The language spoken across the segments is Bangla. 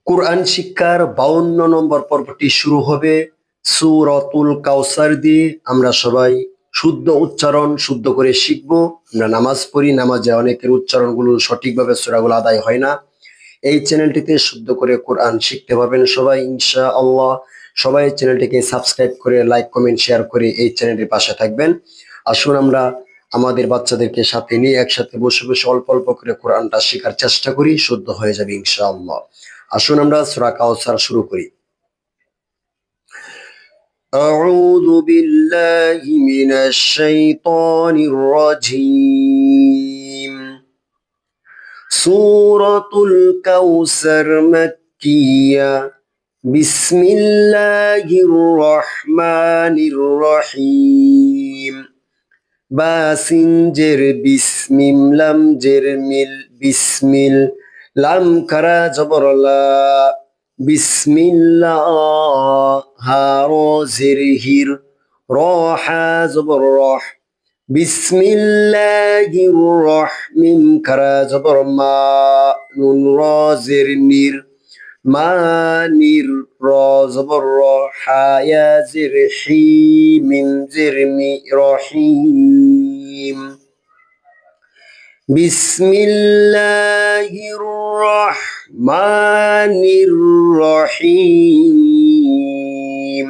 কোরআন শিক্ষার 52 নম্বর পর্বটি শুরু হবে সূরাতুল কাউসার দিয়ে। আমরা সবাই শুদ্ধ উচ্চারণ শুদ্ধ করে শিখব। আমরা নামাজ পড়ি, নামাজে অনেকের উচ্চারণগুলো সঠিকভাবে সূরাগুলো আদায় হয় না। এই চ্যানেলটিতে শুদ্ধ করে কোরআন শিখতে পারবেন সবাই ইনশাআল্লাহ। সবাই চ্যানেলটিকে সাবস্ক্রাইব করে লাইক কমেন্ট শেয়ার করে এই চ্যানেলটির পাশে থাকবেন। আসুন আমরা আমাদের বাচ্চাদেরকে সাথে নিয়ে একসাথে বসে বসে অল্প অল্প করে কোরআনটা শেখার চেষ্টা করি, শুদ্ধ হয়ে যাবে ইনশাআল্লাহ। আসুন আমরা সূরা কাউসার শুরু করি। أعوذ بالله من الشيطان الرجيم. سورة الكوثر مكية. بسم الله الرحمن الرحيم. বাসিনজের বিসমিম লাম জের মিল বিসমিল লাম খারা জবর লা বিসমিল্লাহ হা র জের হির র হা জবর রহ বিসমিল্লাহির রহমিম খারা জবর মা নুন র জের নির মানির র জবর র হায়া জের হি মিম জের মি রহিম বিসমিল্লাহির রহমানির রহিম।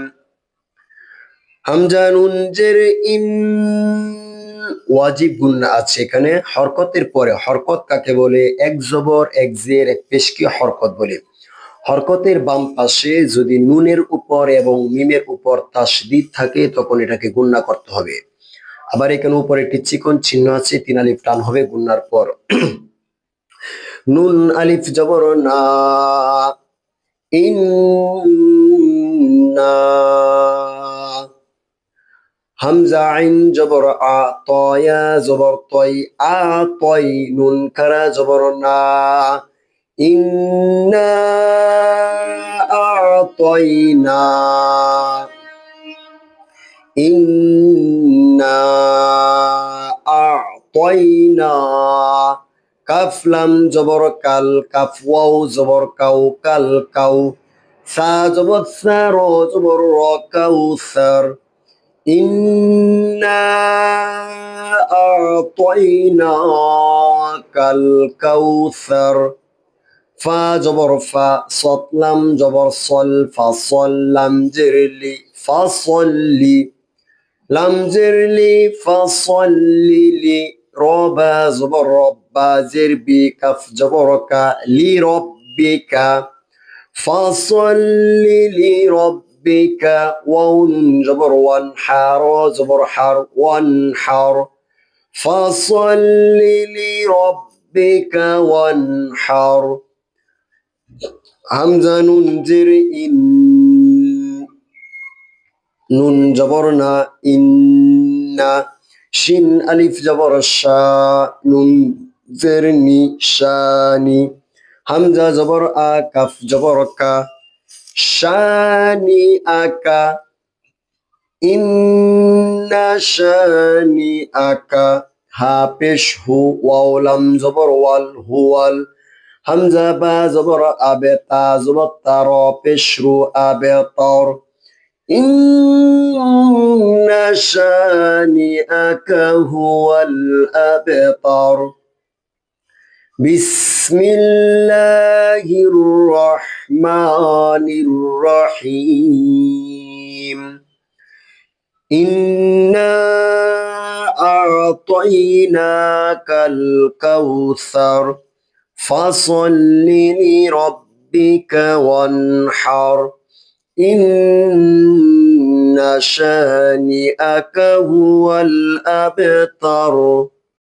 হামজা নুন জের ইন ওয়াজিব গুন্না আছে এখানে হরকতের পরে। হরকত কাকে বলে? এক জবর এক জের এক পেশকে হরকত বলে। হরকতের বাম পাশে যদি নুনের উপর এবং মিমের উপর তাসদীদ থাকে তখন এটাকে গুন্না করতে হবে। আবার এখানে উপরে একটি চিকন চিহ্ন আছে, 3 আলিফ টান হবে গুন্নার পর। নুন আলিফ জবর না, ইন্না। হামজা আইন জবর আ, তয়া জবর তয়, আ তয় নুন খারা জবর না, ইন্না আ'তাইনা, ইন্না আ'তাইনা। কাফ লাম জবর কাল, কাফ ওয়াও জবর কাউ, কাল কাউ। সা জবর সা, র জবর র, কাউসার। ইন্না আ'তাইনাকাল কাউসার। ফা জবর ফা, সত লাম জবর সল, ফাসল লাম জেরলি, ফাসল্লি লাম জেরলি, ফাসল্লি। রবা জবর রব্বা, জেরবি কাফ জবর কা, লি রব্বিকা, ফাসল্লি লি রব্বিকা। ওয়াও নুন জবর ওয়ান, হা র জবর হার, ওয়ান হার। ফাসল্লি লি রব্বিকা ওয়ান হার। হামজা নুন জের ইন, নুন জবর না, ইন্না। শিন আলিফ জবর শা, নুন জের নি, শানি। হামজা জবর আ, কাফ জবর কা, শানি আকা। ইন্না শানি আকা। হা পেশ হু, ওয়াও লাম জবর ওয়াল, হুয়াল। হামজা বা জবর আবে, তা জবর তার, পেশ রু আবে তর। ইন্না শানিআকা হুয়াল আবতার। বিসমিল্লাহির রহমানির রহিম। ইন্না আ'তাইনাকাল কাউসার ফাসল্লি লিরাব্বিকা ওয়ানহার। ইন্না শানিআকা হুয়াল আবতার।